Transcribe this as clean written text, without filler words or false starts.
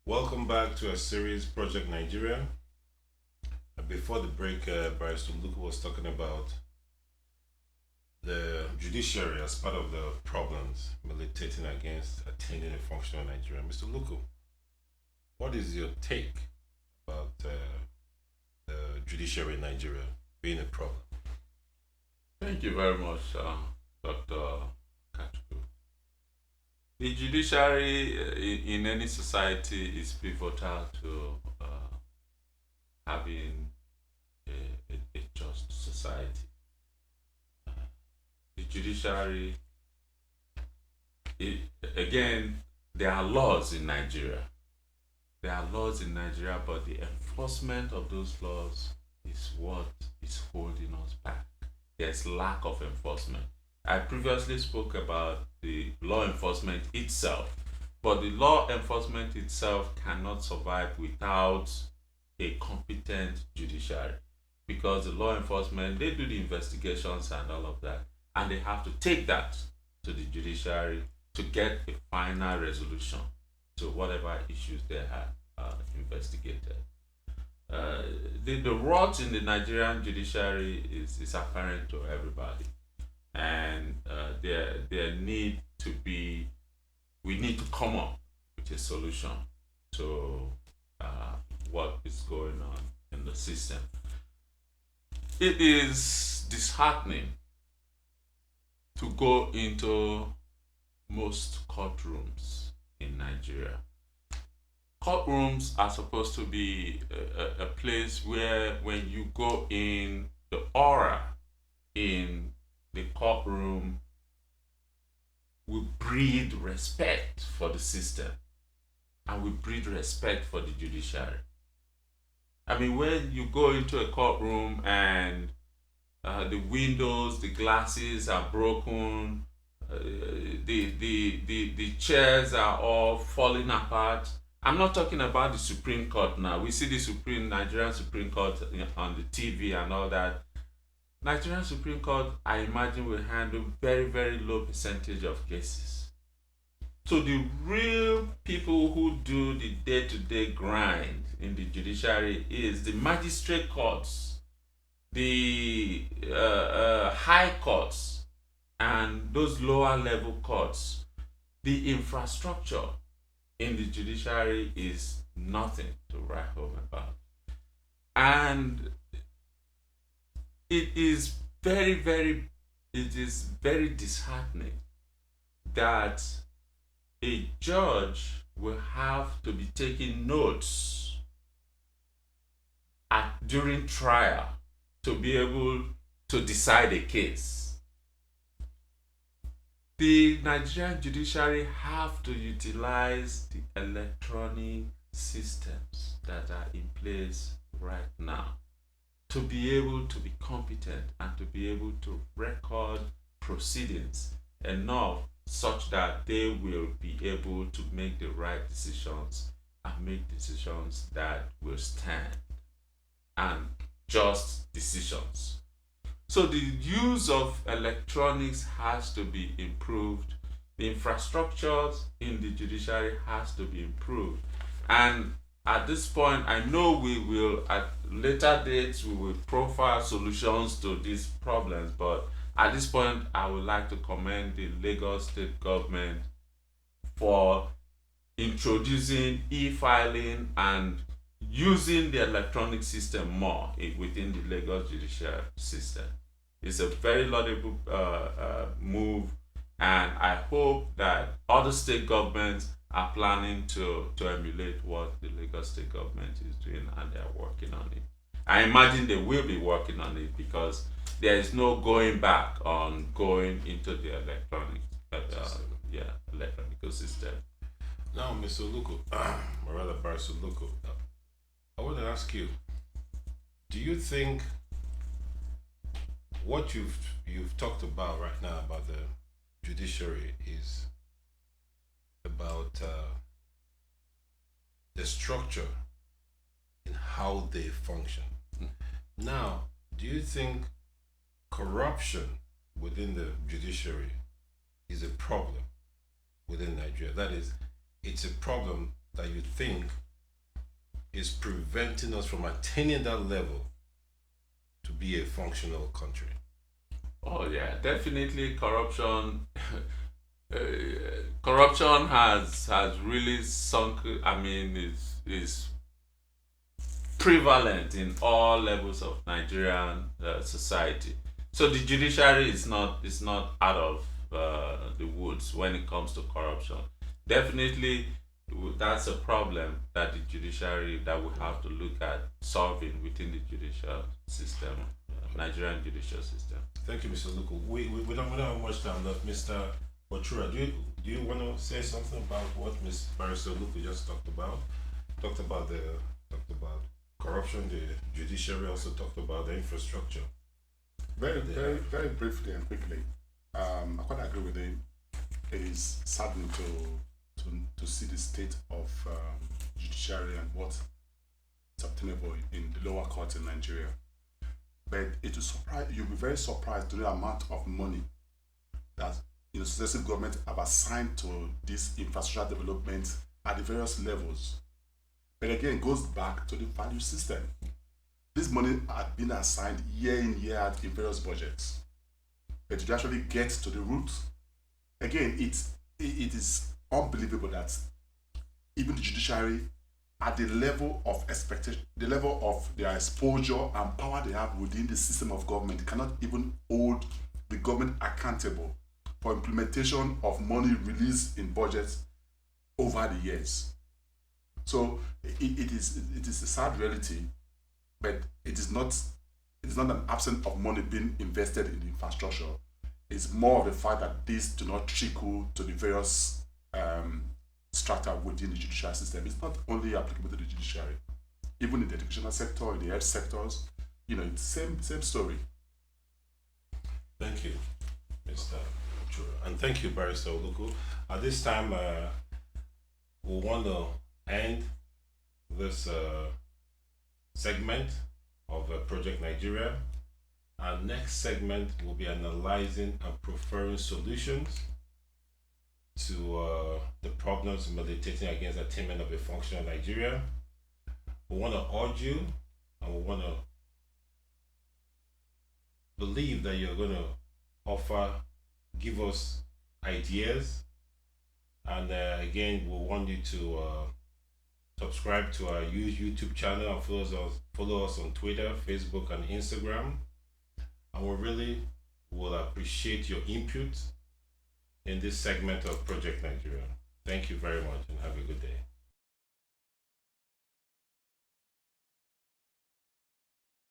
Welcome back to our series, Project Nigeria. Before the break, Barrister Luka was talking about the judiciary as part of the problems militating against attaining a functional Nigeria. Mr. Luka, what is your take about the judiciary in Nigeria being a problem? Thank you very much, Dr. Kachku. The judiciary in any society is pivotal to having a just society. The judiciary, it, again, there are laws in Nigeria. There are laws in Nigeria, but the enforcement of those laws is what is holding us back. There's lack of enforcement. I previously spoke about the law enforcement itself, but the law enforcement itself cannot survive without a competent judiciary, because the law enforcement, they do the investigations and all of that, and they have to take that to the judiciary to get a final resolution to whatever issues they have investigated. The rot in the Nigerian judiciary is apparent to everybody, and there need to be, we need to come up with a solution to what is going on in the system. It is disheartening to go into most courtrooms in Nigeria. Courtrooms are supposed to be a place where, when you go in, the aura in the courtroom will breed respect for the system and will breed respect for the judiciary. I mean, when you go into a courtroom and the windows, the glasses are broken, the chairs are all falling apart. I'm not talking about the Supreme Court now. We see the Nigerian Supreme Court on the TV and all that. Nigerian Supreme Court, I imagine, will handle very, very low percentage of cases. So the real people who do the day-to-day grind in the judiciary is the magistrate courts, the high courts, and those lower level courts. The infrastructure in the judiciary is nothing to write home about. And it is very disheartening that a judge will have to be taking notes during trial to be able to decide a case. The Nigerian judiciary have to utilize the electronic systems that are in place right now to be able to be competent and to be able to record proceedings enough such that they will be able to make the right decisions and make decisions that will stand, and just decisions. So the use of electronics has to be improved. The infrastructures in the judiciary has to be improved. And at this point, I know we will, at later dates, we will profile solutions to these problems. But at this point, I would like to commend the Lagos State government for introducing e-filing and using the electronic system more within the Lagos judicial system. It's a very laudable move, and I hope that other state governments are planning to emulate what the Lagos state government is doing, and they're working on it. I imagine they will be working on it, because there is no going back on going into the electronic electronic system. Now, Mr. Luka, or rather, Barrister Luka, I want to ask you, do you think what you've talked about right now about the judiciary is about the structure in how they function? Now, do you think corruption within the judiciary is a problem within Nigeria? That is, it's a problem that you think is preventing us from attaining that level to be a functional country? Oh yeah, definitely corruption. uh, Corruption has really sunk. I mean, is prevalent in all levels of Nigerian society. So the judiciary is not out of the woods when it comes to corruption. Definitely, that's a problem that the judiciary that we have to look at solving within the judicial system, Nigerian judicial system. Thank you, Mr. Luku. We don't have much time left. Mr. Ochura, do you want to say something about what Ms. Barrister Luku just talked about? Talked about corruption. The judiciary also talked about the infrastructure. Very, They very, have. very briefly and quickly. I quite agree with him. It is saddening to see the state of judiciary and what's obtainable in the lower courts in Nigeria. But it will surprise you'll be very surprised to the amount of money that successive governments have assigned to this infrastructure development at the various levels. But again, it goes back to the value system. This money had been assigned year in, year out in various budgets. But to actually get to the root, again, it is unbelievable that even the judiciary, at the level of expectation, the level of their exposure and power they have within the system of government, cannot even hold the government accountable for implementation of money released in budgets over the years. So it is a sad reality, but it is not an absence of money being invested in the infrastructure. It's more of the fact that these do not trickle to the various strata within the judicial system. It's not only applicable to the judiciary, even in the educational sector, in the health sectors, it's same story. Thank you, Mr. Ochura. And thank you, Barrister Oluku. At this time, we want to end this segment of Project Nigeria. Our next segment will be analyzing and preferring solutions to the problems militating against attainment of a functional Nigeria. We want to urge you and we want to believe that you're going to give us ideas. And again, we want you to subscribe to our YouTube channel and follow us on Twitter, Facebook, and Instagram. And we really will appreciate your input in this segment of Project Nigeria. Thank you very much and have a good day.